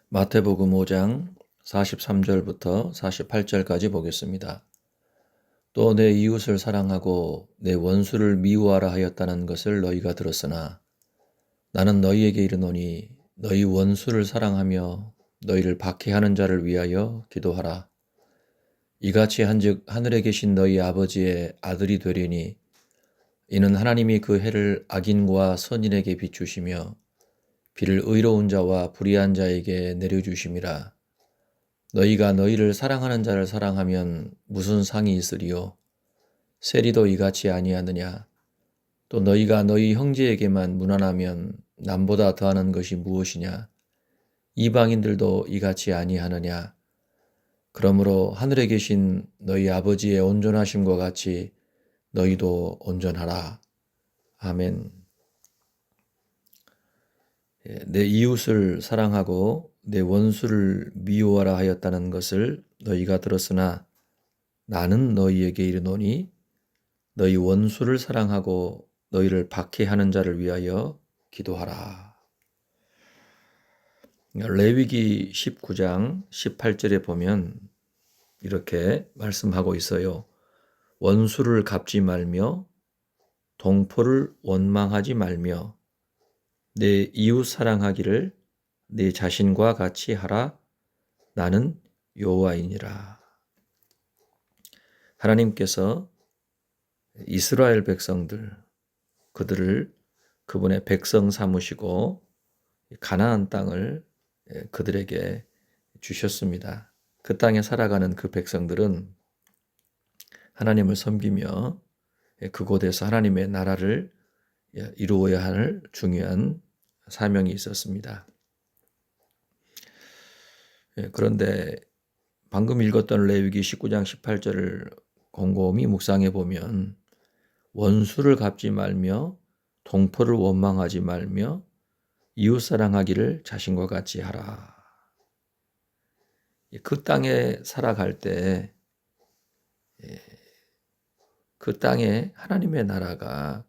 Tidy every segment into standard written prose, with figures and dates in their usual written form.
마태복음 5장 43절부터 48절까지 보겠습니다. 또 내 이웃을 사랑하고 내 원수를 미워하라 하였다는 것을 너희가 들었으나 나는 너희에게 이르노니 너희 원수를 사랑하며 너희를 박해하는 자를 위하여 기도하라. 이같이 한즉 하늘에 계신 너희 아버지의 아들이 되리니 이는 하나님이 그 해를 악인과 선인에게 비추시며 비를 의로운 자와 불의한 자에게 내려주심이라. 너희가 너희를 사랑하는 자를 사랑하면 무슨 상이 있으리요? 세리도 이같이 아니하느냐? 또 너희가 너희 형제에게만 무난하면 남보다 더하는 것이 무엇이냐? 이방인들도 이같이 아니하느냐? 그러므로 하늘에 계신 너희 아버지의 온전하심과 같이 너희도 온전하라. 아멘. 내 이웃을 사랑하고 내 원수를 미워하라 하였다는 것을 너희가 들었으나 나는 너희에게 이르노니 너희 원수를 사랑하고 너희를 박해하는 자를 위하여 기도하라. 레위기 19장 18절에 보면 이렇게 말씀하고 있어요. 원수를 갚지 말며 동포를 원망하지 말며 내 이웃 사랑하기를 내 자신과 같이 하라. 나는 여호와이니라. 하나님께서 이스라엘 백성들, 그들을 그분의 백성 삼으시고 가나안 땅을 그들에게 주셨습니다. 그 땅에 살아가는 그 백성들은 하나님을 섬기며 그곳에서 하나님의 나라를 이루어야 할 중요한 사명이 있었습니다. 그런데 방금 읽었던 레위기 19장 18절을 곰곰이 묵상해 보면 원수를 갚지 말며 동포를 원망하지 말며 이웃 사랑하기를 자신과 같이 하라. 그 땅에 살아갈 때 그 땅에 하나님의 나라가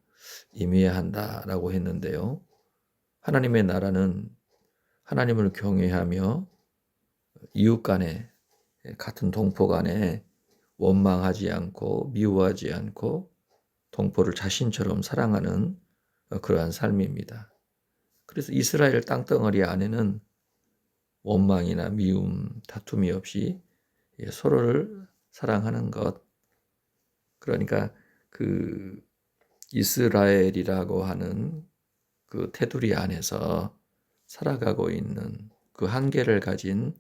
임해야 한다라고 했는데요. 하나님의 나라는 하나님을 경외하며 이웃 간에 같은 동포 간에 원망하지 않고 미워하지 않고 동포를 자신처럼 사랑하는 그러한 삶입니다. 그래서 이스라엘 땅덩어리 안에는 원망이나 미움, 다툼이 없이 서로를 사랑하는 것. 그러니까 그 이스라엘이라고 하는 그 테두리 안에서 살아가고 있는 그 한계를 가진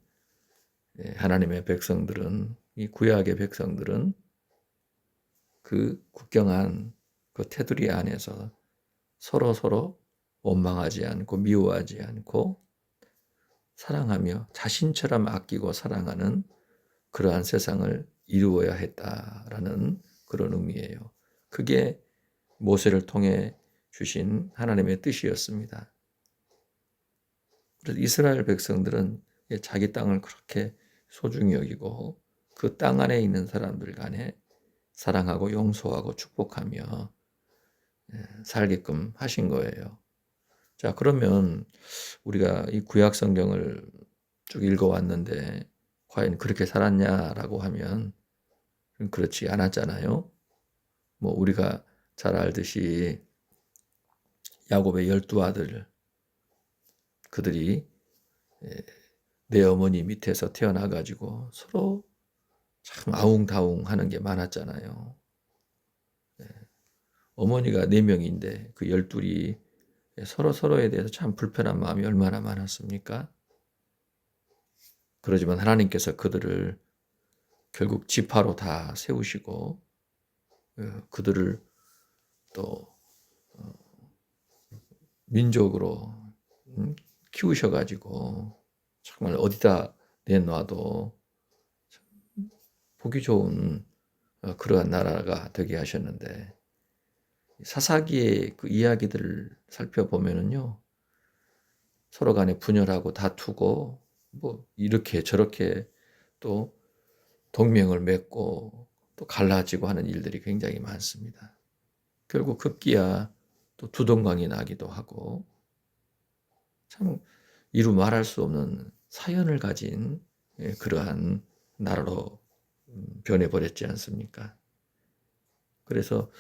하나님의 백성들은, 이 구약의 백성들은 그 국경한 그 테두리 안에서 서로 원망하지 않고 미워하지 않고 사랑하며 자신처럼 아끼고 사랑하는 그러한 세상을 이루어야 했다라는 그런 의미예요. 그게 모세를 통해 주신 하나님의 뜻이었습니다. 그래서 이스라엘 백성들은 자기 땅을 그렇게 소중히 여기고 그 땅 안에 있는 사람들 간에 사랑하고 용서하고 축복하며 살게끔 하신 거예요. 자, 그러면 우리가 이 구약 성경을 쭉 읽어왔는데 과연 그렇게 살았냐라고 하면 그렇지 않았잖아요. 뭐 우리가 잘 알듯이 야곱의 12아들, 그들이 내 어머니 밑에서 태어나가지고 서로 참 아웅다웅 하는 게 많았잖아요. 어머니가 4명인데 그 12이 서로에 대해서 참 불편한 마음이 얼마나 많았습니까? 그러지만 하나님께서 그들을 결국 지파로 다 세우시고 그들을 또 민족으로 키우셔가지고 정말 어디다 내놔도 보기 좋은 그러한 나라가 되게 하셨는데 사사기의 그 이야기들을 살펴보면은요, 서로 간에 분열하고 다투고 뭐 이렇게 저렇게 또 동맹을 맺고 또 갈라지고 하는 일들이 굉장히 많습니다. 결국 급기야 또 두동강이 나기도 하고 참 이루 말할 수 없는 사연을 가진 그러한 나라로 변해버렸지 않습니까? 그래서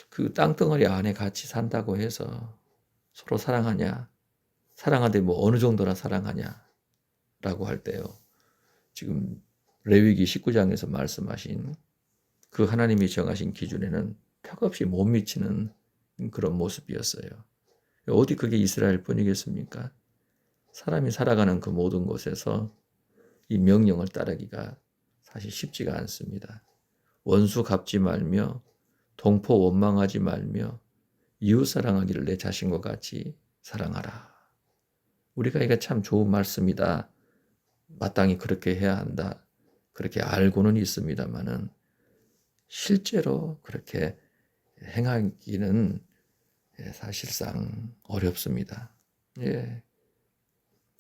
그 땅덩어리 안에 같이 산다고 해서 서로 사랑하냐? 사랑하되 뭐 어느 정도나 사랑하냐? 라고 할 때요. 지금 레위기 19장에서 말씀하신 그 하나님이 정하신 기준에는 턱없이 못 미치는 그런 모습이었어요. 어디 그게 이스라엘 뿐이겠습니까? 사람이 살아가는 그 모든 곳에서 이 명령을 따르기가 사실 쉽지가 않습니다. 원수 갚지 말며 동포 원망하지 말며 이웃 사랑하기를 내 자신과 같이 사랑하라. 우리가 이게 참 좋은 말씀이다. 마땅히 그렇게 해야 한다. 그렇게 알고는 있습니다만은 실제로 그렇게 행하기는 사실상 어렵습니다. 예,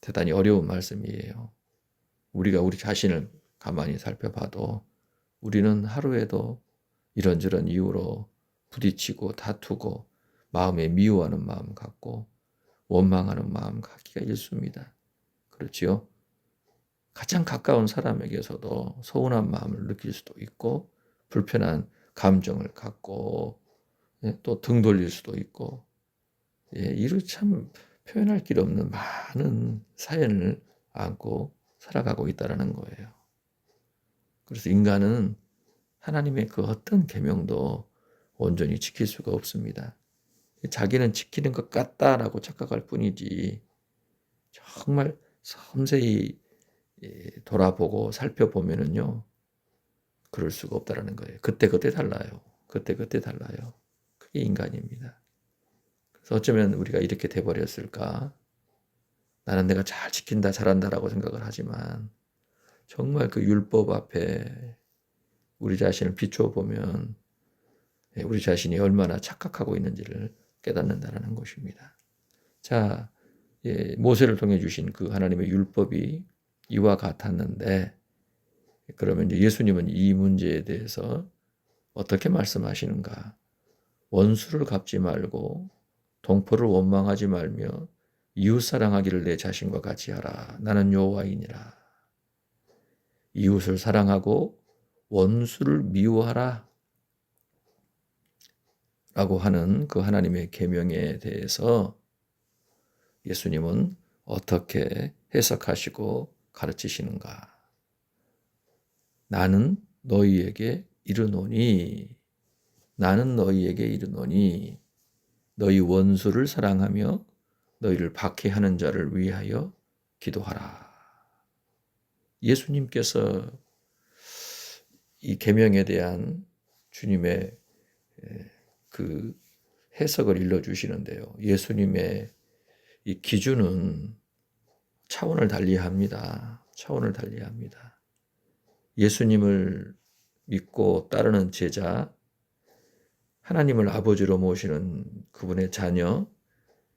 대단히 어려운 말씀이에요. 우리가 우리 자신을 가만히 살펴봐도 우리는 하루에도 이런저런 이유로 부딪히고 다투고 마음에 미워하는 마음 갖고 원망하는 마음 갖기가 일쑤입니다. 그렇지요? 가장 가까운 사람에게서도 서운한 마음을 느낄 수도 있고 불편한 감정을 갖고 또 등 돌릴 수도 있고 이를 참 표현할 길 없는 많은 사연을 안고 살아가고 있다는 거예요. 그래서 인간은 하나님의 그 어떤 계명도 온전히 지킬 수가 없습니다. 자기는 지키는 것 같다라고 착각할 뿐이지 정말 섬세히 돌아보고 살펴보면은요 그럴 수가 없다라는 거예요. 그때그때 달라요. 그때그때 달라요. 그게 인간입니다. 그래서 어쩌면 우리가 이렇게 돼버렸을까? 나는 내가 잘 지킨다, 잘한다라고 생각을 하지만 정말 그 율법 앞에 우리 자신을 비추어 보면 우리 자신이 얼마나 착각하고 있는지를 깨닫는다는 것입니다. 자, 모세를 통해 주신 그 하나님의 율법이 이와 같았는데 그러면 이제 예수님은 이 문제에 대해서 어떻게 말씀하시는가? 원수를 갚지 말고 동포를 원망하지 말며 이웃 사랑하기를 내 자신과 같이 하라. 나는 여호와이니라. 이웃을 사랑하고 원수를 미워하라. 라고 하는 그 하나님의 계명에 대해서 예수님은 어떻게 해석하시고 가르치시는가? 나는 너희에게 이르노니 너희 원수를 사랑하며 너희를 박해하는 자를 위하여 기도하라. 예수님께서 이 계명에 대한 주님의 그 해석을 일러주시는데요. 예수님의 이 기준은 차원을 달리합니다. 차원을 달리합니다. 예수님을 믿고 따르는 제자, 하나님을 아버지로 모시는 그분의 자녀,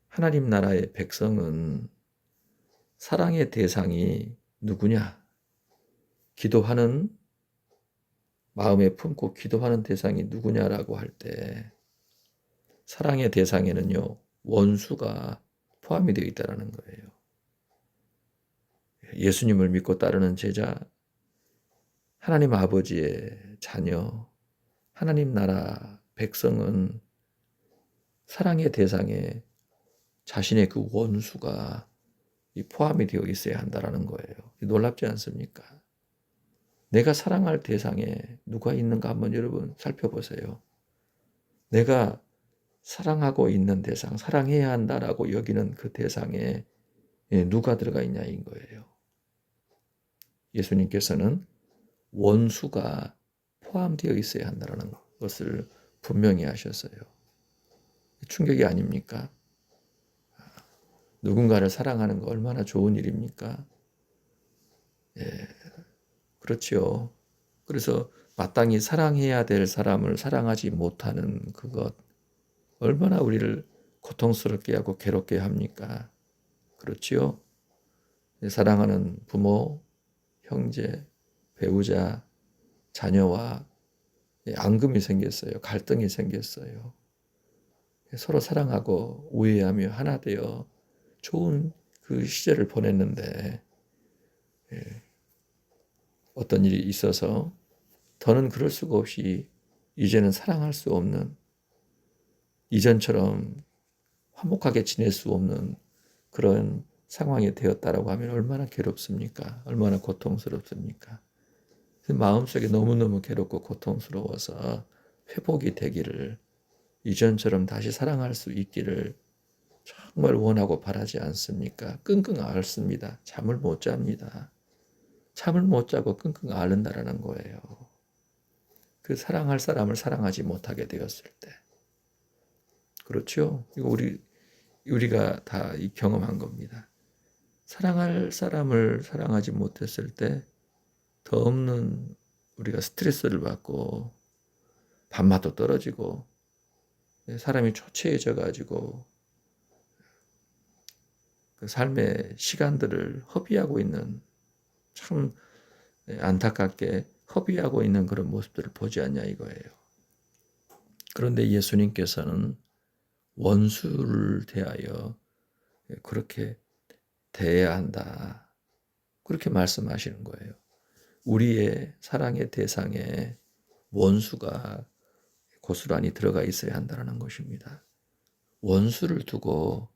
하나님 나라의 백성은 사랑의 대상이 누구냐? 기도하는 마음에 품고 기도하는 대상이 누구냐라고 할 때 사랑의 대상에는요 원수가 포함이 되어 있다는 거예요. 예수님을 믿고 따르는 제자, 하나님 아버지의 자녀, 하나님 나라 백성은 사랑의 대상에 자신의 그 원수가 포함이 되어 있어야 한다는 거예요. 놀랍지 않습니까? 내가 사랑할 대상에 누가 있는가 한번 여러분 살펴보세요. 내가 사랑하고 있는 대상, 사랑해야 한다라고 여기는 그 대상에 누가 들어가 있냐인 거예요. 예수님께서는 원수가 포함되어 있어야 한다는 것을 분명히 하셨어요. 충격이 아닙니까? 누군가를 사랑하는 거 얼마나 좋은 일입니까? 그렇지요. 그래서 마땅히 사랑해야 될 사람을 사랑하지 못하는 그것 얼마나 우리를 고통스럽게 하고 괴롭게 합니까? 그렇지요. 사랑하는 부모, 형제, 배우자, 자녀와 앙금이 생겼어요. 갈등이 생겼어요. 서로 사랑하고 우애하며 하나 되어 좋은 그 시절을 보냈는데 어떤 일이 있어서 더는 그럴 수가 없이 이제는 사랑할 수 없는, 이전처럼 화목하게 지낼 수 없는 그런 상황이 되었다라고 하면 얼마나 괴롭습니까? 얼마나 고통스럽습니까? 마음속에 너무너무 괴롭고 고통스러워서 회복이 되기를, 이전처럼 다시 사랑할 수 있기를 정말 원하고 바라지 않습니까? 끙끙 앓습니다. 잠을 못 잡니다. 잠을 못 자고 끙끙 앓는다라는 거예요. 그 사랑할 사람을 사랑하지 못하게 되었을 때. 그렇죠? 이거 우리가 다 경험한 겁니다. 사랑할 사람을 사랑하지 못했을 때 더 없는 우리가 스트레스를 받고 밥맛도 떨어지고 사람이 초췌해져 가지고 그 삶의 시간들을 허비하고 있는, 참 안타깝게 허비하고 있는 그런 모습들을 보지 않냐 이거예요. 그런데 예수님께서는 원수를 대하여 그렇게 대해야 한다, 그렇게 말씀하시는 거예요. 우리의 사랑의 대상에 원수가 고스란히 들어가 있어야 한다는 것입니다. 원수를 두고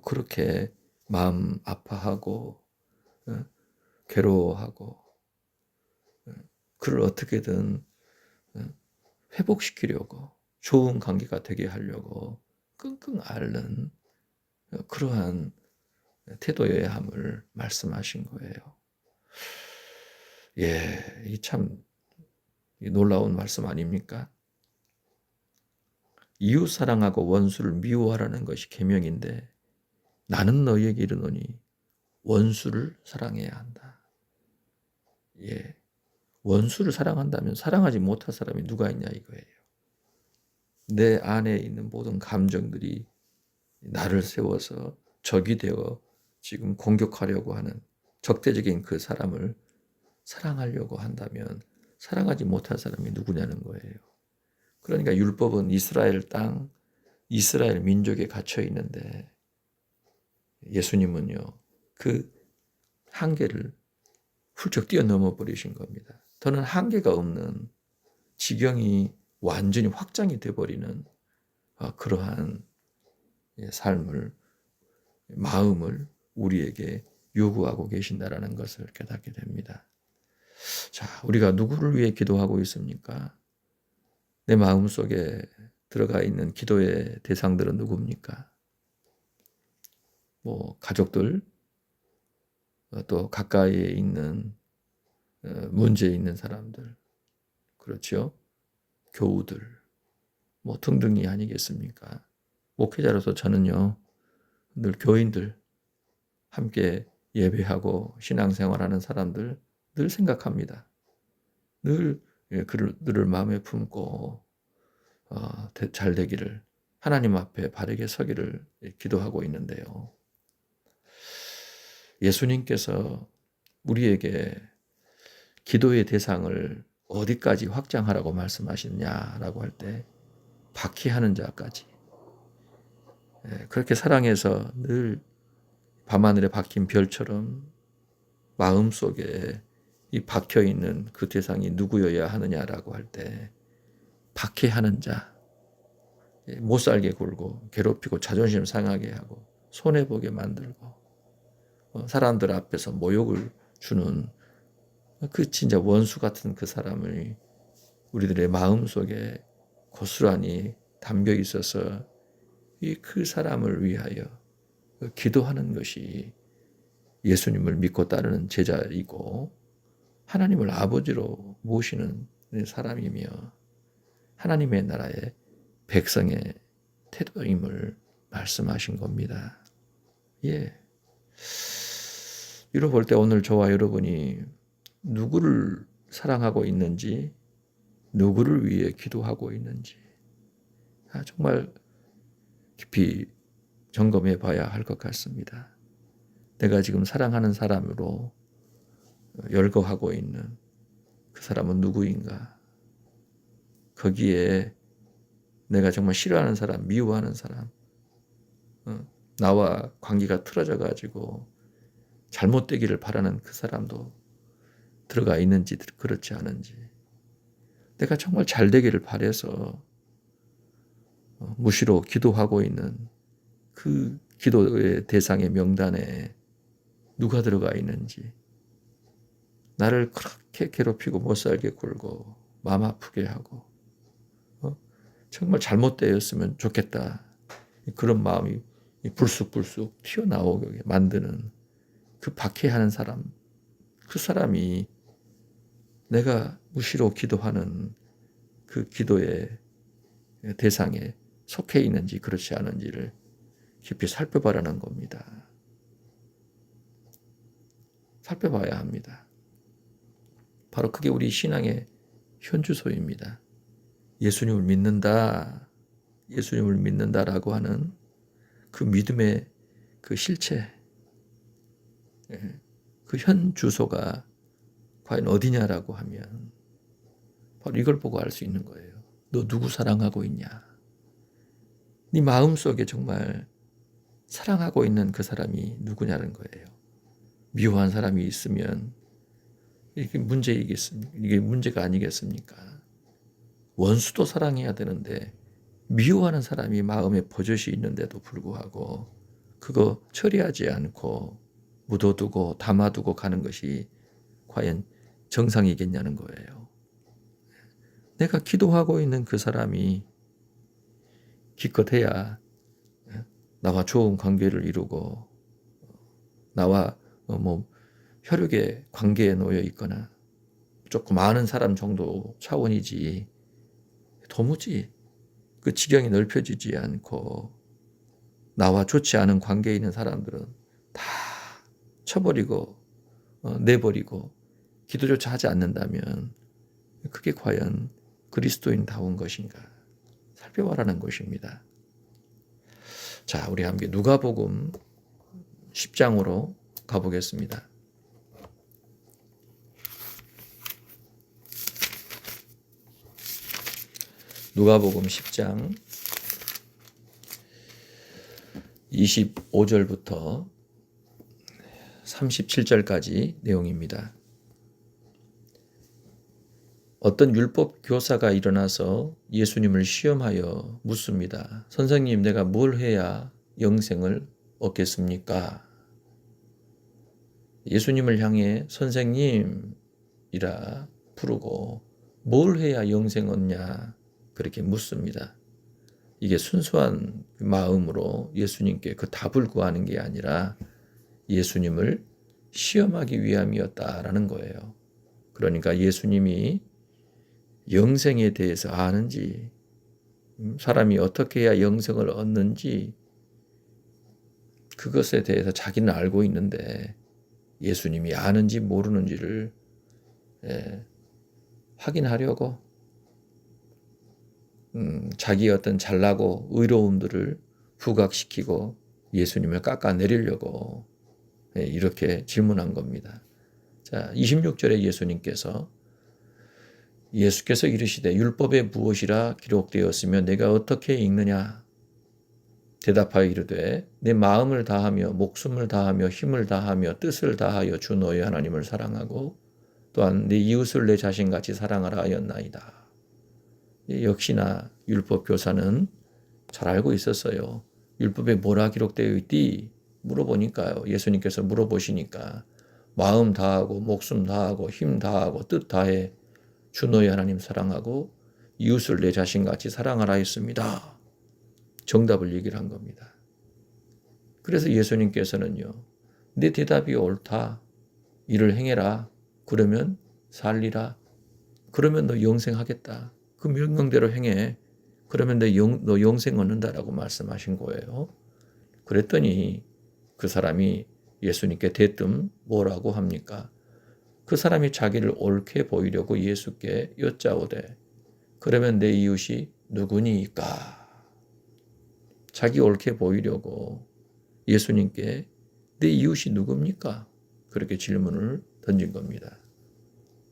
그렇게 마음 아파하고 괴로워하고 그를 어떻게든 회복시키려고, 좋은 관계가 되게 하려고 끙끙 앓는 그러한 태도여야 함을 말씀하신 거예요. 예, 이 참 놀라운 말씀 아닙니까? 이웃 사랑하고 원수를 미워하라는 것이 계명인데 나는 너희에게 이르노니 원수를 사랑해야 한다. 예, 원수를 사랑한다면 사랑하지 못할 사람이 누가 있냐 이거예요. 내 안에 있는 모든 감정들이 나를 세워서 적이 되어 지금 공격하려고 하는 적대적인 그 사람을 사랑하려고 한다면 사랑하지 못할 사람이 누구냐는 거예요. 그러니까 율법은 이스라엘 땅, 이스라엘 민족에 갇혀 있는데 예수님은요, 그 한계를 훌쩍 뛰어넘어 버리신 겁니다. 더는 한계가 없는 지경이 완전히 확장이 되어버리는 그러한 삶을, 마음을 우리에게 요구하고 계신다라는 것을 깨닫게 됩니다. 자, 우리가 누구를 위해 기도하고 있습니까? 내 마음속에 들어가 있는 기도의 대상들은 누굽니까? 가족들, 또 가까이에 있는 문제 있는 사람들, 그렇죠? 교우들, 등등이 아니겠습니까? 목회자로서 저는요, 늘 교인들, 함께 예배하고 신앙생활하는 사람들 늘 생각합니다. 늘 그들을 마음에 품고 잘 되기를, 하나님 앞에 바르게 서기를 기도하고 있는데요. 예수님께서 우리에게 기도의 대상을 어디까지 확장하라고 말씀하시느냐라고 할 때 박해하는 자까지, 그렇게 사랑해서 늘 밤하늘에 박힌 별처럼 마음속에 이 박혀있는 그 대상이 누구여야 하느냐라고 할 때 박해하는 자, 못살게 굴고 괴롭히고 자존심 상하게 하고 손해보게 만들고 사람들 앞에서 모욕을 주는 그 진짜 원수 같은 그 사람을 우리들의 마음속에 고스란히 담겨 있어서 그 사람을 위하여 기도하는 것이 예수님을 믿고 따르는 제자이고 하나님을 아버지로 모시는 사람이며 하나님의 나라의 백성의 태도임을 말씀하신 겁니다. 예. 이로 볼 때 오늘 저와 여러분이 누구를 사랑하고 있는지, 누구를 위해 기도하고 있는지 정말 깊이 점검해 봐야 할 것 같습니다. 내가 지금 사랑하는 사람으로 열거하고 있는 그 사람은 누구인가? 거기에 내가 정말 싫어하는 사람, 미워하는 사람, 나와 관계가 틀어져 가지고 잘못되기를 바라는 그 사람도 들어가 있는지 그렇지 않은지, 내가 정말 잘 되기를 바라서 무시로 기도하고 있는 그 기도의 대상의 명단에 누가 들어가 있는지, 나를 그렇게 괴롭히고 못살게 굴고 마음 아프게 하고 정말 잘못되었으면 좋겠다, 그런 마음이 불쑥불쑥 튀어나오게 만드는 그 박해하는 사람, 그 사람이 내가 무시로 기도하는 그 기도의 대상에 속해 있는지 그렇지 않은지를 깊이 살펴보라는 겁니다. 살펴봐야 합니다. 바로 그게 우리 신앙의 현주소입니다. 예수님을 믿는다, 예수님을 믿는다라고 하는 그 믿음의 그 실체, 그 현주소가 과연 어디냐라고 하면 바로 이걸 보고 알 수 있는 거예요. 너 누구 사랑하고 있냐? 네 마음속에 정말 사랑하고 있는 그 사람이 누구냐는 거예요. 미워한 사람이 있으면 이게 문제이겠습니까? 이게 문제가 아니겠습니까? 원수도 사랑해야 되는데 미워하는 사람이 마음에 버젓이 있는데도 불구하고 그거 처리하지 않고 묻어두고 담아두고 가는 것이 과연 정상이겠냐는 거예요. 내가 기도하고 있는 그 사람이 기껏해야 나와 좋은 관계를 이루고 나와 혈육의 관계에 놓여 있거나 조금 아는 사람 정도 차원이지, 도무지 그 지경이 넓혀지지 않고 나와 좋지 않은 관계에 있는 사람들은 다 쳐버리고 내버리고 기도조차 하지 않는다면 그게 과연 그리스도인다운 것인가 살펴보라는 것입니다. 자, 우리 함께 누가복음 10장으로 가보겠습니다. 누가복음 10장 25절부터 37절까지 내용입니다. 어떤 율법 교사가 일어나서 예수님을 시험하여 묻습니다. 선생님, 내가 뭘 해야 영생을 얻겠습니까? 예수님을 향해 선생님이라 부르고 뭘 해야 영생 얻냐 그렇게 묻습니다. 이게 순수한 마음으로 예수님께 그 답을 구하는 게 아니라 예수님을 시험하기 위함이었다라는 거예요. 그러니까 예수님이 영생에 대해서 아는지, 사람이 어떻게 해야 영생을 얻는지 그것에 대해서 자기는 알고 있는데 예수님이 아는지 모르는지를 확인하려고 자기의 어떤 잘나고 의로움들을 부각시키고 예수님을 깎아내리려고 이렇게 질문한 겁니다. 자, 26절에 예수께서 이르시되 율법에 무엇이라 기록되었으며 내가 어떻게 읽느냐? 대답하여 이르되 내 마음을 다하며 목숨을 다하며 힘을 다하며 뜻을 다하여 주 너희 하나님을 사랑하고 또한 네 이웃을 내 자신같이 사랑하라 하였나이다. 역시나 율법 교사는 잘 알고 있었어요. 율법에 뭐라 기록되어 있디? 물어보니까요. 예수님께서 물어보시니까 마음 다하고 목숨 다하고 힘 다하고 뜻 다해 주 너희 하나님 사랑하고 이웃을 내 자신같이 사랑하라 했습니다. 정답을 얘기를 한 겁니다. 그래서 예수님께서는요. 내 대답이 옳다. 이를 행해라. 그러면 살리라. 그러면 너 영생하겠다. 그 명령대로 행해. 그러면 너 영생 얻는다라고 말씀하신 거예요. 그랬더니 그 사람이 예수님께 대뜸 뭐라고 합니까? 그 사람이 자기를 옳게 보이려고 예수께 여짜오되 그러면 내 이웃이 누구니까? 자기 옳게 보이려고 예수님께 내 이웃이 누굽니까? 그렇게 질문을 던진 겁니다.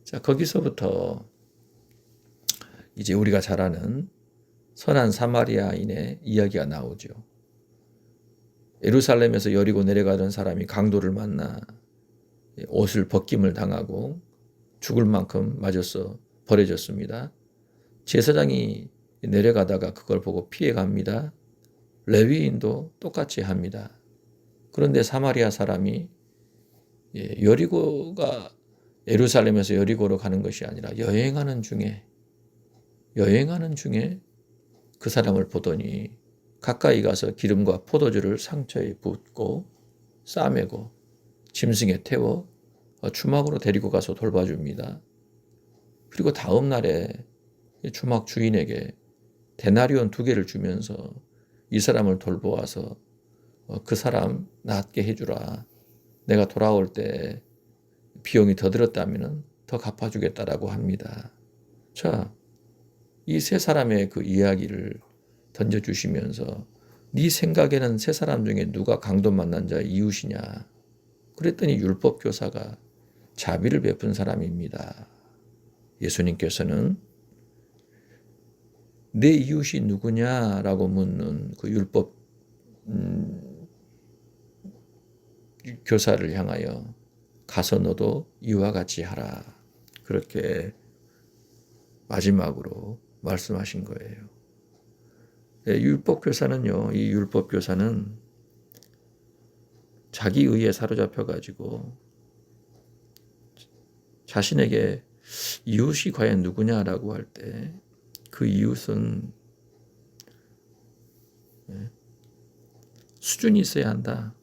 자, 거기서부터 이제 우리가 잘 아는 선한 사마리아인의 이야기가 나오죠. 예루살렘에서 여리고 내려가던 사람이 강도를 만나 옷을 벗김을 당하고 죽을 만큼 맞아서 버려졌습니다. 제사장이 내려가다가 그걸 보고 피해갑니다. 레위인도 똑같이 합니다. 그런데 사마리아 사람이 여리고가 예루살렘에서 여리고로 가는 것이 아니라 여행하는 중에 그 사람을 보더니 가까이 가서 기름과 포도주를 상처에 붓고 싸매고 짐승에 태워 주막으로 데리고 가서 돌봐줍니다. 그리고 다음 날에 주막 주인에게 데나리온 2개를 주면서 이 사람을 돌보아서 그 사람 낫게 해주라. 내가 돌아올 때 비용이 더 들었다면 더 갚아주겠다라고 합니다. 자, 이 세 사람의 그 이야기를 던져주시면서 네 생각에는 세 사람 중에 누가 강도 만난 자의 이웃이냐? 그랬더니 율법교사가 자비를 베푼 사람입니다. 예수님께서는 내 이웃이 누구냐라고 묻는 그 율법 교사를 향하여 가서 너도 이와 같이 하라. 그렇게 마지막으로 말씀하신 거예요. 율법교사는요, 이 율법교사는 자기 의에 사로잡혀가지고 자신에게 이웃이 과연 누구냐라고 할 때 그 이웃은 수준이 있어야 한다.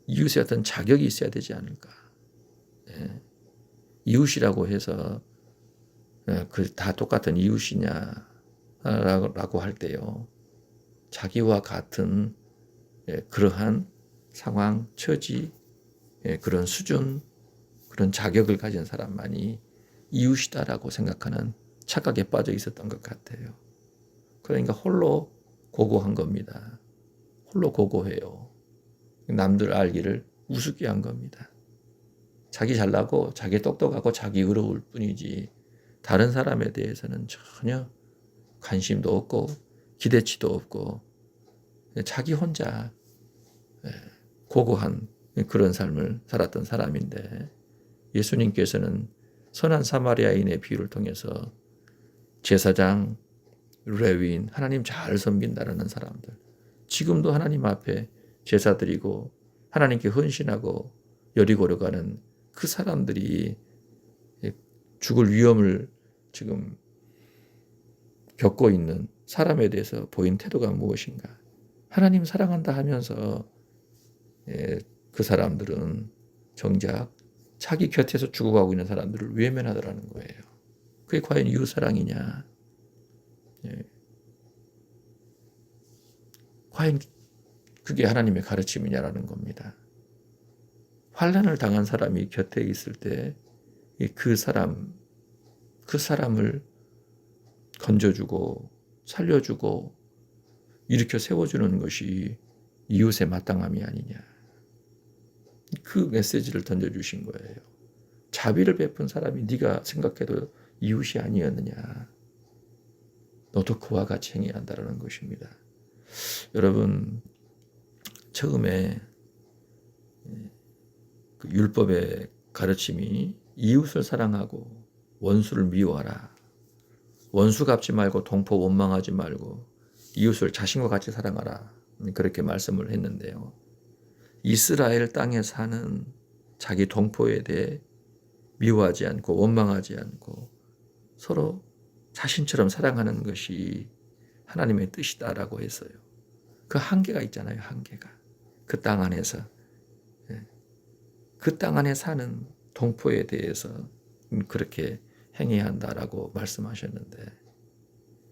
이웃에 어떤 자격이 있어야 되지 않을까. 이웃이라고 해서 그 다 똑같은 이웃이냐라고 할 때요. 자기와 같은 그러한 상황, 처지, 그런 수준, 그런 자격을 가진 사람만이 이웃이다라고 생각하는 착각에 빠져 있었던 것 같아요. 그러니까 홀로 고고한 겁니다. 홀로 고고해요. 남들 알기를 우습게 한 겁니다. 자기 잘나고 자기 똑똑하고 자기 의로울 뿐이지 다른 사람에 대해서는 전혀 관심도 없고 기대치도 없고 자기 혼자 고고한 그런 삶을 살았던 사람인데 예수님께서는 선한 사마리아인의 비유를 통해서 제사장, 레위인, 하나님 잘 섬긴다라는 사람들, 지금도 하나님 앞에 제사 드리고 하나님께 헌신하고 여리고로 가는 그 사람들이 죽을 위험을 지금 겪고 있는 사람에 대해서 보인 태도가 무엇인가? 하나님 사랑한다 하면서 그 사람들은 정작 자기 곁에서 죽어가고 있는 사람들을 외면하더라는 거예요. 그게 과연 이웃사랑이냐? 과연 그게 하나님의 가르침이냐라는 겁니다. 환난을 당한 사람이 곁에 있을 때 그 사람을 건져주고 살려주고 일으켜 세워주는 것이 이웃의 마땅함이 아니냐. 그 메시지를 던져주신 거예요. 자비를 베푼 사람이 네가 생각해도 이웃이 아니었느냐. 너도 그와 같이 행해야 한다는 것입니다. 여러분, 처음에 그 율법의 가르침이 이웃을 사랑하고 원수를 미워하라. 원수 갚지 말고 동포 원망하지 말고 이웃을 자신과 같이 사랑하라. 그렇게 말씀을 했는데요. 이스라엘 땅에 사는 자기 동포에 대해 미워하지 않고 원망하지 않고 서로 자신처럼 사랑하는 것이 하나님의 뜻이다라고 했어요. 그 한계가 있잖아요. 한계가. 그 땅 안에서. 그 땅 안에 사는 동포에 대해서 그렇게 행해야 한다라고 말씀하셨는데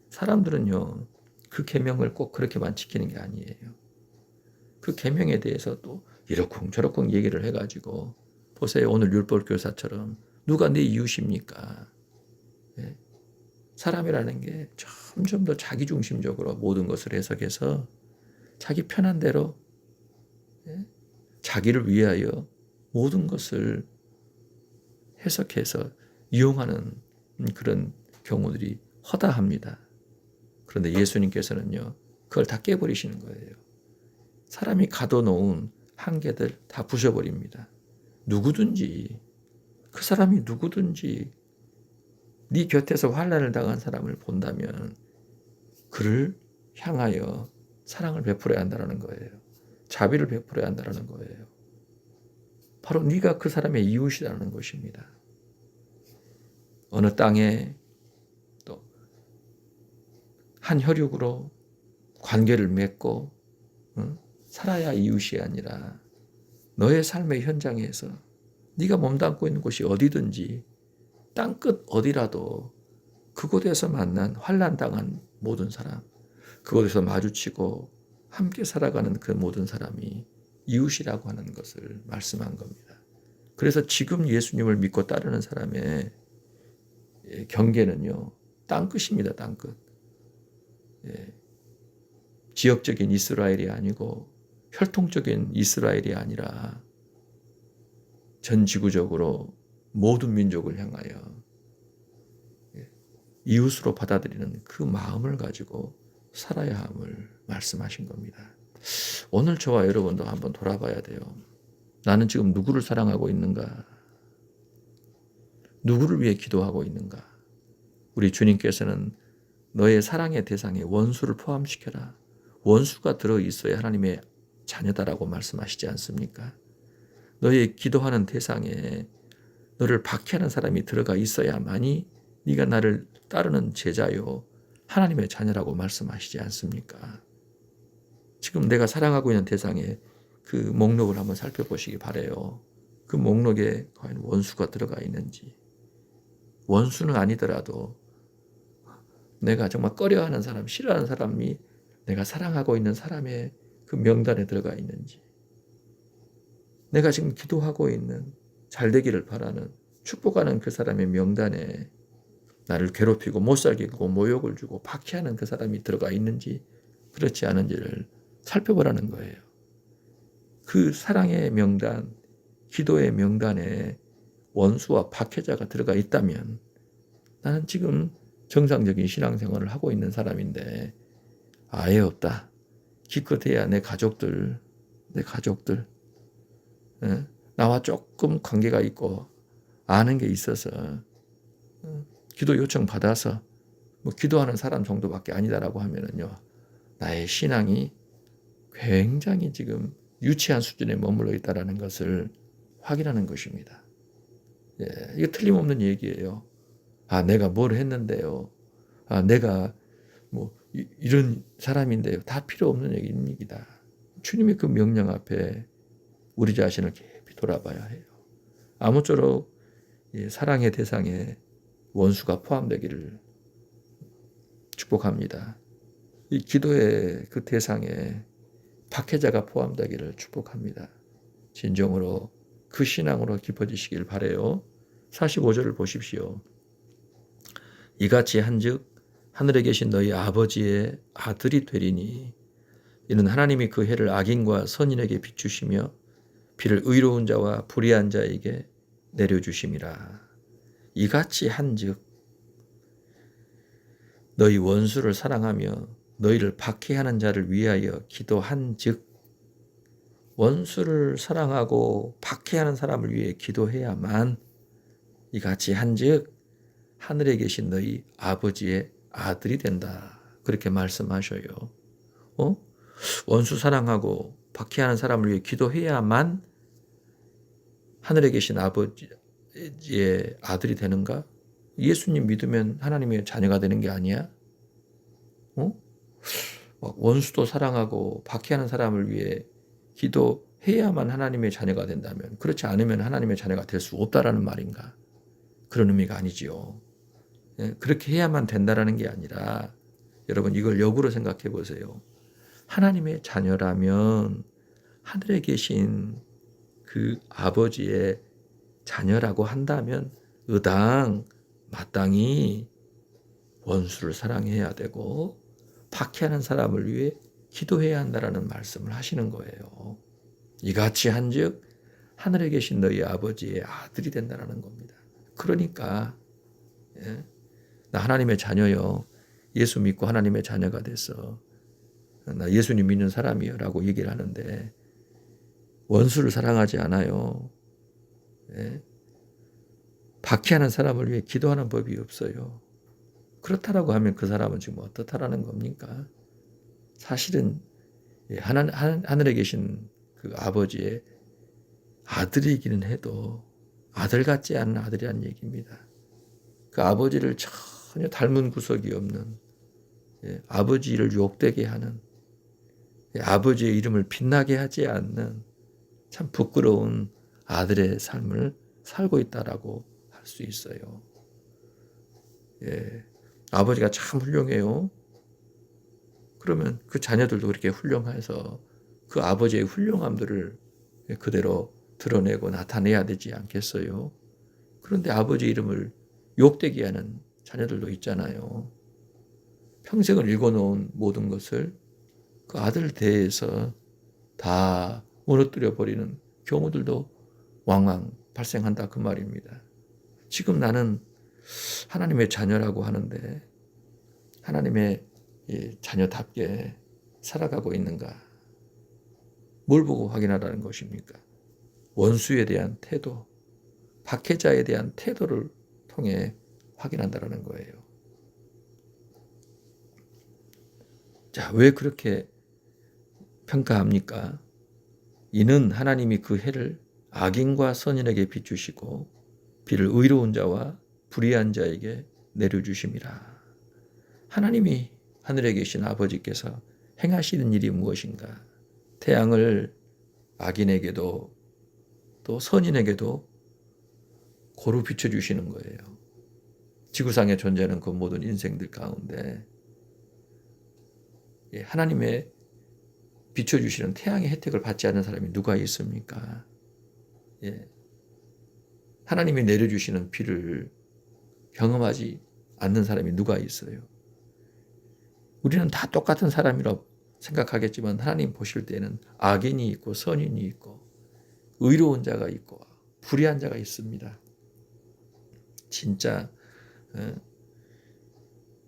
사람들은요. 그 계명을 꼭 그렇게만 지키는 게 아니에요. 그 계명에 대해서 또 이러쿵저러쿵 얘기를 해가지고 보세요. 오늘 율법교사처럼 누가 내 이웃입니까? 사람이라는 게 점점 더 자기중심적으로 모든 것을 해석해서 자기 편한 대로 자기를 위하여 모든 것을 해석해서 이용하는 그런 경우들이 허다합니다. 그런데 예수님께서는요. 그걸 다 깨버리시는 거예요. 사람이 가둬놓은 한계들 다 부셔버립니다. 누구든지 그 사람이 누구든지 네 곁에서 환난을 당한 사람을 본다면 그를 향하여 사랑을 베풀어야 한다는 거예요. 자비를 베풀어야 한다는 거예요. 바로 네가 그 사람의 이웃이라는 것입니다. 어느 땅에 또 한 혈육으로 관계를 맺고 살아야 이웃이 아니라 너의 삶의 현장에서 네가 몸담고 있는 곳이 어디든지 땅끝 어디라도 그곳에서 만난 환난당한 모든 사람, 그곳에서 마주치고 함께 살아가는 그 모든 사람이 이웃이라고 하는 것을 말씀한 겁니다. 그래서 지금 예수님을 믿고 따르는 사람의 경계는요, 땅끝입니다. 땅끝. 지역적인 이스라엘이 아니고 혈통적인 이스라엘이 아니라 전 지구적으로 모든 민족을 향하여 이웃으로 받아들이는 그 마음을 가지고 살아야 함을 말씀하신 겁니다. 오늘 저와 여러분도 한번 돌아봐야 돼요. 나는 지금 누구를 사랑하고 있는가? 누구를 위해 기도하고 있는가? 우리 주님께서는 너의 사랑의 대상에 원수를 포함시켜라. 원수가 들어있어야 하나님의 자녀다라고 말씀하시지 않습니까? 너의 기도하는 대상에 너를 박해하는 사람이 들어가 있어야만이 네가 나를 따르는 제자요 하나님의 자녀라고 말씀하시지 않습니까? 지금 내가 사랑하고 있는 대상에 그 목록을 한번 살펴보시기 바라요. 그 목록에 과연 원수가 들어가 있는지. 원수는 아니더라도 내가 정말 꺼려하는 사람, 싫어하는 사람이 내가 사랑하고 있는 사람의 그 명단에 들어가 있는지. 내가 지금 기도하고 있는 잘되기를 바라는 축복하는 그 사람의 명단에 나를 괴롭히고 못살게 하고 모욕을 주고 박해하는 그 사람이 들어가 있는지 그렇지 않은지를 살펴보라는 거예요. 그 사랑의 명단, 기도의 명단에 원수와 박해자가 들어가 있다면 나는 지금 정상적인 신앙생활을 하고 있는 사람인데 아예 없다. 기껏해야 내 가족들 나와 조금 관계가 있고 아는 게 있어서 기도 요청 받아서 뭐 기도하는 사람 정도밖에 아니다라고 하면은요, 나의 신앙이 굉장히 지금 유치한 수준에 머물러 있다라는 것을 확인하는 것입니다. 예, 이거 틀림없는 얘기예요. 아, 내가 뭘 했는데요. 아, 내가 뭐 이런 사람인데요. 다 필요 없는 얘기입니다. 주님의 그 명령 앞에 우리 자신을 깊이 돌아봐야 해요. 아무쪼록 사랑의 대상에 원수가 포함되기를 축복합니다. 이 기도의 그 대상에 박해자가 포함되기를 축복합니다. 진정으로 그 신앙으로 깊어지시길 바라요. 45절을 보십시오. 이같이 한즉 하늘에 계신 너희 아버지의 아들이 되리니 이는 하나님이 그 해를 악인과 선인에게 비추시며 비를 의로운 자와 불의한 자에게 내려주심이라. 이같이 한즉 너희 원수를 사랑하며 너희를 박해하는 자를 위하여 기도한즉 원수를 사랑하고 박해하는 사람을 위해 기도해야만 이같이 한즉 하늘에 계신 너희 아버지의 아들이 된다. 그렇게 말씀하셔요. 원수 사랑하고 박해하는 사람을 위해 기도해야만 하늘에 계신 아버지의 아들이 되는가? 예수님 믿으면 하나님의 자녀가 되는 게 아니야? 원수도 사랑하고 박해하는 사람을 위해 기도해야만 하나님의 자녀가 된다면, 그렇지 않으면 하나님의 자녀가 될 수 없다라는 말인가? 그런 의미가 아니지요. 그렇게 해야만 된다라는 게 아니라 여러분 이걸 역으로 생각해 보세요. 하나님의 자녀라면 하늘에 계신 그 아버지의 자녀라고 한다면 마땅히 원수를 사랑해야 되고 박해하는 사람을 위해 기도해야 한다라는 말씀을 하시는 거예요. 이같이 한즉 하늘에 계신 너희 아버지의 아들이 된다라는 겁니다. 그러니까 나 하나님의 자녀요. 예수 믿고 하나님의 자녀가 됐어. 나 예수님 믿는 사람이요 라고 얘기를 하는데 원수를 사랑하지 않아요. 박해하는 사람을 위해 기도하는 법이 없어요. 그렇다라고 하면 그 사람은 지금 어떻다라는 겁니까? 사실은 하늘에 계신 그 아버지의 아들이기는 해도 아들 같지 않은 아들이란 얘기입니다. 그 아버지를 전혀 닮은 구석이 없는, 아버지를 욕되게 하는, 아버지의 이름을 빛나게 하지 않는 참 부끄러운 아들의 삶을 살고 있다라고 할 수 있어요. 아버지가 참 훌륭해요. 그러면 그 자녀들도 그렇게 훌륭해서 그 아버지의 훌륭함들을 그대로 드러내고 나타내야 되지 않겠어요? 그런데 아버지 이름을 욕되게 하는 자녀들도 있잖아요. 평생을 읽어놓은 모든 것을 그 아들 대해서 다 무너뜨려 버리는 경우들도 왕왕 발생한다 그 말입니다. 지금 나는 하나님의 자녀라고 하는데 하나님의 자녀답게 살아가고 있는가? 뭘 보고 확인하라는 것입니까? 원수에 대한 태도, 박해자에 대한 태도를 통해 확인한다는 거예요. 자, 왜 그렇게 평가합니까? 이는 하나님이 그 해를 악인과 선인에게 비추시고 비를 의로운 자와 불의한 자에게 내려주심이라. 하나님이 하늘에 계신 아버지께서 행하시는 일이 무엇인가? 태양을 악인에게도 또 선인에게도 고루 비춰주시는 거예요. 지구상에 존재하는 그 모든 인생들 가운데 하나님의 비춰주시는 태양의 혜택을 받지 않는 사람이 누가 있습니까? 하나님이 내려주시는 비를 경험하지 않는 사람이 누가 있어요? 우리는 다 똑같은 사람이라고 생각하겠지만 하나님 보실 때는 악인이 있고 선인이 있고 의로운 자가 있고 불의한 자가 있습니다. 진짜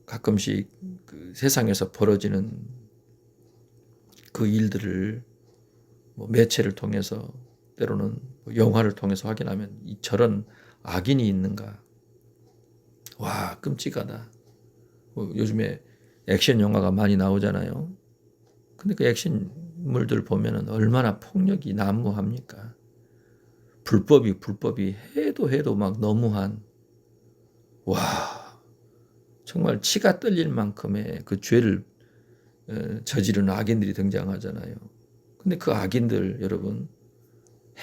가끔씩 그 세상에서 벌어지는 그 일들을 매체를 통해서 때로는 영화를 통해서 확인하면 저런 악인이 있는가? 와, 끔찍하다. 요즘에 액션 영화가 많이 나오잖아요. 근데 그 액션물들 보면은 얼마나 폭력이 난무합니까? 불법이 해도 막 너무한, 와, 정말 치가 떨릴 만큼의 그 죄를 저지른 악인들이 등장하잖아요. 근데 그 악인들 여러분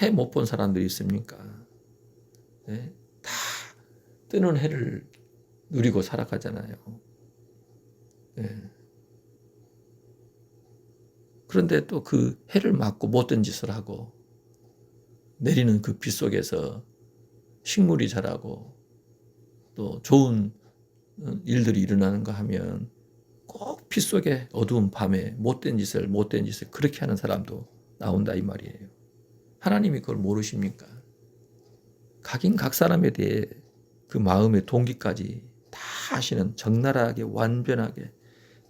해 못 본 사람들이 있습니까? 다 뜨는 해를 누리고 살아가잖아요. 그런데 또 그 해를 맞고 못된 짓을 하고 내리는 그 비 속에서 식물이 자라고 또 좋은 일들이 일어나는가 하면 꼭 피 속에 어두운 밤에 못된 짓을 그렇게 하는 사람도 나온다 이 말이에요. 하나님이 그걸 모르십니까? 각인 각 사람에 대해 그 마음의 동기까지 다 아시는, 적나라하게 완전하게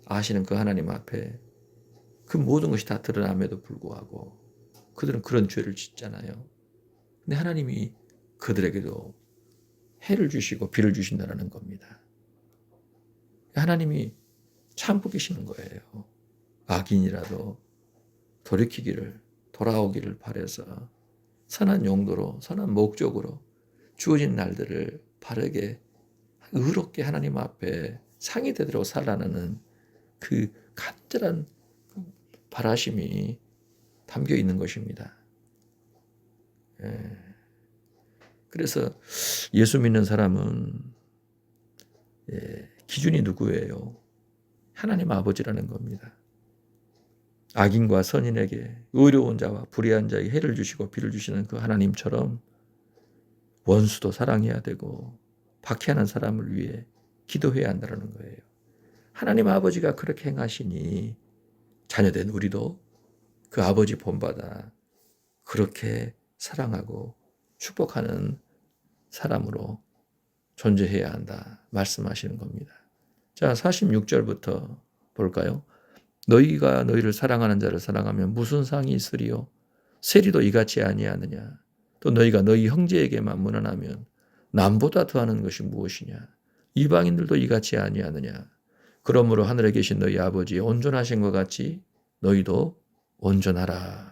아시는 그 하나님 앞에 그 모든 것이 다 드러남에도 불구하고 그들은 그런 죄를 짓잖아요. 근데 하나님이 그들에게도 해를 주시고 비를 주신다는 겁니다. 하나님이 참고 계시는 거예요. 악인이라도 돌아오기를 바라서 선한 용도로, 선한 목적으로 주어진 날들을 바르게 의롭게 하나님 앞에 상이 되도록 살아가는 그 간절한 바라심이 담겨 있는 것입니다. 그래서 예수 믿는 사람은 기준이 누구예요? 하나님 아버지라는 겁니다. 악인과 선인에게 의로운 자와 불의한 자에게 해를 주시고 비를 주시는 그 하나님처럼 원수도 사랑해야 되고 박해하는 사람을 위해 기도해야 한다는 거예요. 하나님 아버지가 그렇게 행하시니 자녀된 우리도 그 아버지 본받아 그렇게 사랑하고 축복하는 사람으로 존재해야 한다 말씀하시는 겁니다. 자, 46절부터 볼까요? 너희가 너희를 사랑하는 자를 사랑하면 무슨 상이 있으리요? 세리도 이같이 아니하느냐? 또 너희가 너희 형제에게만 무난하면 남보다 더하는 것이 무엇이냐? 이방인들도 이같이 아니하느냐? 그러므로 하늘에 계신 너희 아버지의 온전하신 것 같이 너희도 온전하라.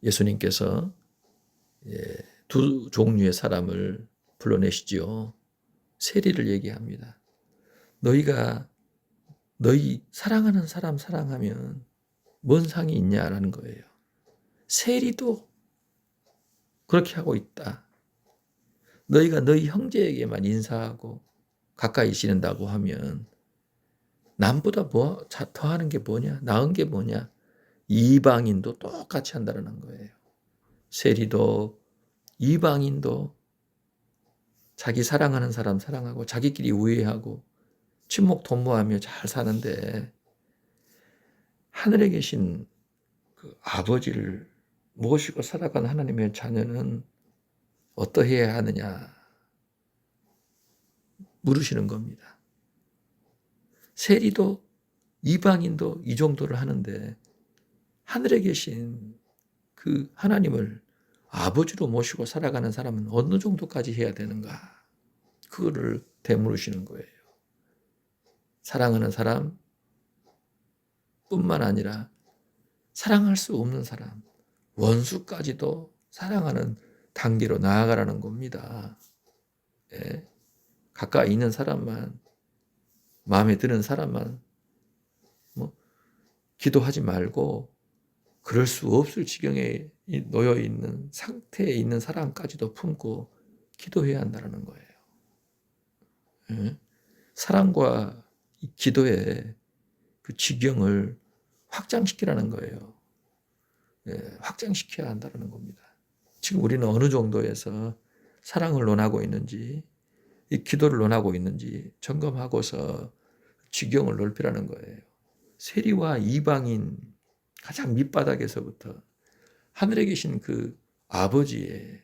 예수님께서 두 종류의 사람을 불러내시지요. 세리를 얘기합니다. 너희가 너희 사랑하는 사람 사랑하면 뭔 상이 있냐라는 거예요. 세리도 그렇게 하고 있다. 너희가 너희 형제에게만 인사하고 가까이 지낸다고 하면 남보다 더하는 게 뭐냐? 나은 게 뭐냐? 이방인도 똑같이 한다는 거예요. 세리도 이방인도 자기 사랑하는 사람 사랑하고 자기끼리 우애하고 친목도모하며 잘 사는데 하늘에 계신 그 아버지를 모시고 살아가는 하나님의 자녀는 어떠해야 하느냐 물으시는 겁니다. 세리도 이방인도 이 정도를 하는데 하늘에 계신 그 하나님을 아버지로 모시고 살아가는 사람은 어느 정도까지 해야 되는가? 그거를 되물으시는 거예요. 사랑하는 사람 뿐만 아니라 사랑할 수 없는 사람, 원수까지도 사랑하는 단계로 나아가라는 겁니다. 예. 가까이 있는 사람만, 마음에 드는 사람만 기도하지 말고 그럴 수 없을 지경에 놓여 있는 상태에 있는 사람까지도 품고 기도해야 한다는 거예요. 예. 사랑과 기도의 그 지경을 확장시키라는 거예요. 예, 확장시켜야 한다는 겁니다. 지금 우리는 어느 정도에서 사랑을 논하고 있는지, 이 기도를 논하고 있는지 점검하고서 지경을 넓히라는 거예요. 세리와 이방인 가장 밑바닥에서부터 하늘에 계신 그 아버지의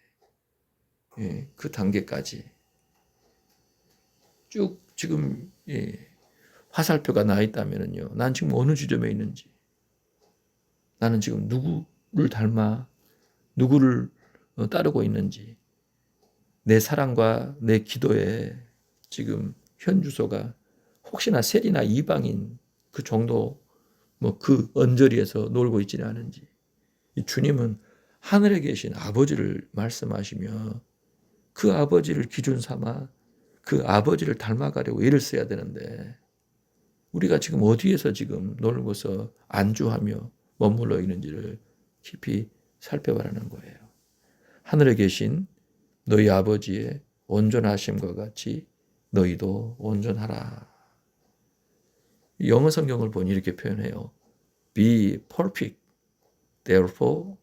그 단계까지 쭉 지금 화살표가 나 있다면요. 난 지금 어느 지점에 있는지, 나는 지금 누구를 닮아 누구를 따르고 있는지, 내 사랑과 내 기도의 지금 현 주소가 혹시나 세리나 이방인 그 정도 그 언저리에서 놀고 있지는 않은지. 이 주님은 하늘에 계신 아버지를 말씀하시며 그 아버지를 기준 삼아 그 아버지를 닮아가려고 애를 써야 되는데 우리가 지금 어디에서 지금 놀고서 안주하며 머물러 있는지를 깊이 살펴보라는 거예요. 하늘에 계신 너희 아버지의 온전하심과 같이 너희도 온전하라. 영어 성경을 보니 이렇게 표현해요. Be perfect, therefore,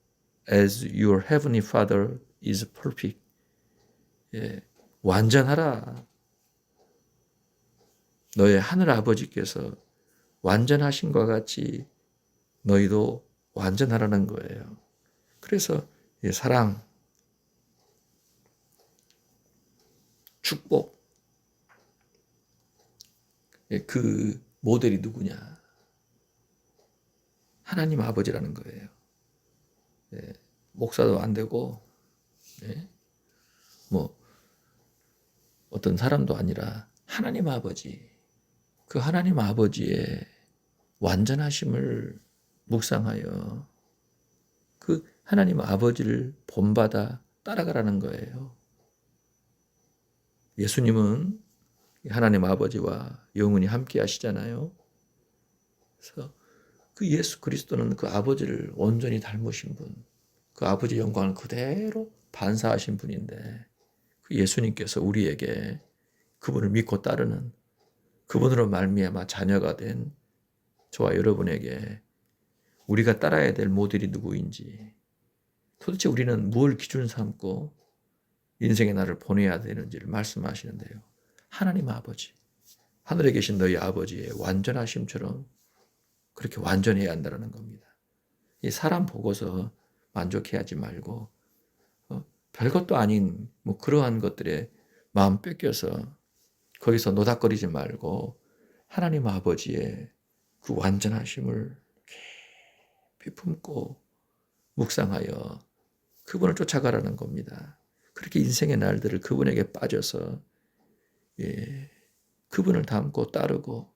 as your heavenly Father is perfect. 예, 완전하라. 너의 하늘 아버지께서 완전하신 것 같이 너희도 완전하라는 거예요. 그래서 사랑, 축복, 그 모델이 누구냐? 하나님 아버지라는 거예요. 목사도 안 되고, 어떤 사람도 아니라 하나님 아버지, 그 하나님 아버지의 완전하심을 묵상하여 그 하나님 아버지를 본받아 따라가라는 거예요. 예수님은 하나님 아버지와 영원히 함께 하시잖아요. 그래서 그 예수 그리스도는 그 아버지를 온전히 닮으신 분, 그 아버지의 영광을 그대로 반사하신 분인데 그 예수님께서 우리에게 그분을 믿고 따르는 그분으로 말미암아 자녀가 된 저와 여러분에게 우리가 따라야 될 모델이 누구인지, 도대체 우리는 무엇을 기준 삼고 인생의 나를 보내야 되는지를 말씀하시는데요. 하나님 아버지, 하늘에 계신 너희 아버지의 완전하심처럼 그렇게 완전해야 한다는 겁니다. 이 사람 보고서 만족해하지 말고 별것도 아닌 그러한 것들에 마음 뺏겨서 거기서 노닥거리지 말고 하나님 아버지의 그 완전하심을 깊이 품고 묵상하여 그분을 쫓아가라는 겁니다. 그렇게 인생의 날들을 그분에게 빠져서 그분을 닮고 따르고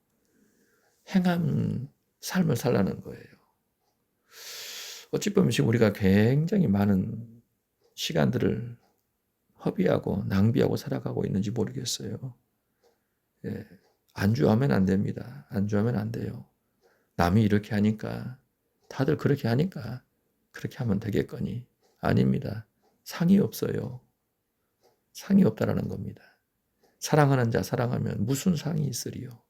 행한 삶을 살라는 거예요. 어찌 보면 지금 우리가 굉장히 많은 시간들을 허비하고 낭비하고 살아가고 있는지 모르겠어요. 안주하면 안 됩니다. 안주하면 안 돼요. 남이 이렇게 하니까, 다들 그렇게 하니까 그렇게 하면 되겠거니. 아닙니다. 상이 없어요. 상이 없다라는 겁니다. 사랑하는 자 사랑하면 무슨 상이 있으리요.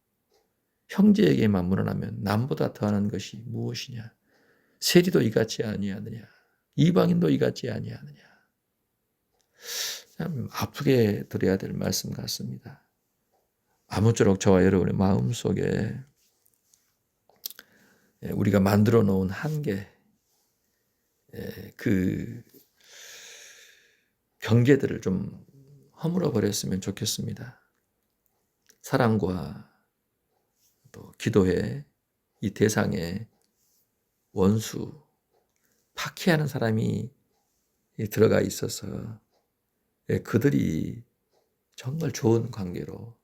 형제에게만 물어나면 남보다 더하는 것이 무엇이냐. 세리도 이같이 아니하느냐. 이방인도 이같이 아니하느냐. 참 아프게 들어야 될 말씀 같습니다. 아무쪼록 저와 여러분의 마음속에 우리가 만들어 놓은 한계, 그 경계들을 좀 허물어 버렸으면 좋겠습니다. 사랑과 또 기도의 이 대상에 원수, 파괴하는 사람이 들어가 있어서 그들이 정말 좋은 관계로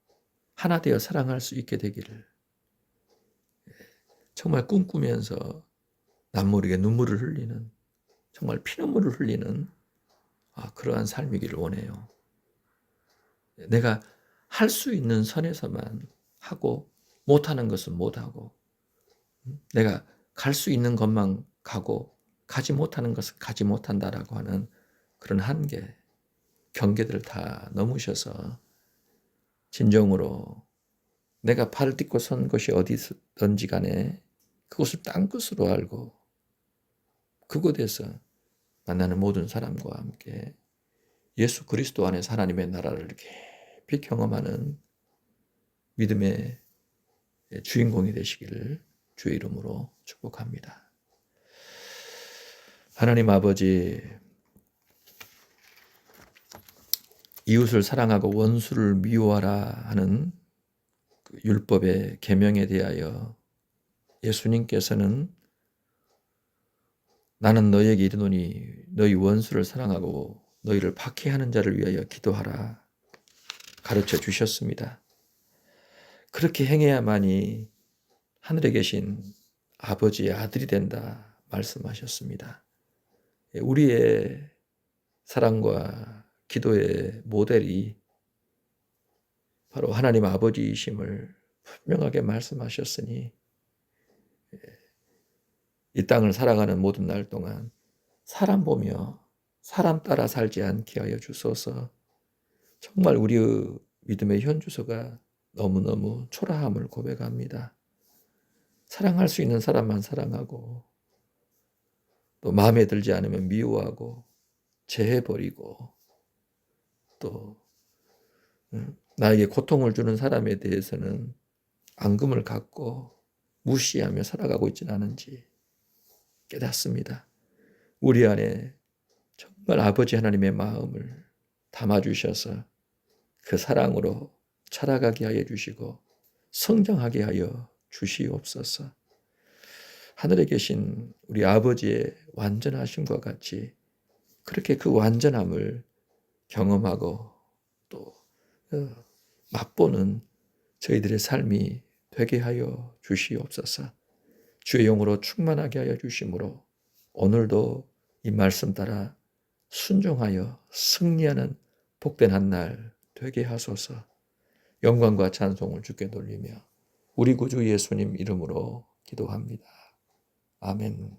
하나 되어 사랑할 수 있게 되기를 정말 꿈꾸면서 남모르게 눈물을 흘리는 정말 피눈물을 흘리는 그러한 삶이기를 원해요. 내가 할 수 있는 선에서만 하고 못하는 것은 못하고 내가 갈 수 있는 것만 가고 가지 못하는 것은 가지 못한다라고 하는 그런 한계, 경계들을 다 넘으셔서 진정으로 내가 발을 딛고 선 곳이 어디든지 간에 그곳을 땅끝으로 알고 그곳에서 만나는 모든 사람과 함께 예수 그리스도 안에서 하나님의 나라를 깊이 경험하는 믿음의 주인공이 되시기를 주의 이름으로 축복합니다. 하나님 아버지, 이웃을 사랑하고 원수를 미워하라 하는 그 율법의 계명에 대하여 예수님께서는 나는 너에게 이르노니 너희 원수를 사랑하고 너희를 박해하는 자를 위하여 기도하라 가르쳐 주셨습니다. 그렇게 행해야만이 하늘에 계신 아버지의 아들이 된다 말씀하셨습니다. 우리의 사랑과 기도의 모델이 바로 하나님 아버지이심을 분명하게 말씀하셨으니 이 땅을 살아가는 모든 날 동안 사람 보며 사람 따라 살지 않게 하여 주소서. 정말 우리의 믿음의 현주소가 너무너무 초라함을 고백합니다. 사랑할 수 있는 사람만 사랑하고 또 마음에 들지 않으면 미워하고 제해버리고 또 나에게 고통을 주는 사람에 대해서는 앙금을 갖고 무시하며 살아가고 있지는 않은지 깨닫습니다. 우리 안에 정말 아버지 하나님의 마음을 담아주셔서 그 사랑으로 자라가게 하여 주시고 성장하게 하여 주시옵소서. 하늘에 계신 우리 아버지의 완전하심과 같이 그렇게 그 완전함을 경험하고 또 맛보는 저희들의 삶이 되게 하여 주시옵소서. 주의 영으로 충만하게 하여 주심으로 오늘도 이 말씀 따라 순종하여 승리하는 복된 한 날 되게 하소서. 영광과 찬송을 주께 돌리며 우리 구주 예수님 이름으로 기도합니다. 아멘.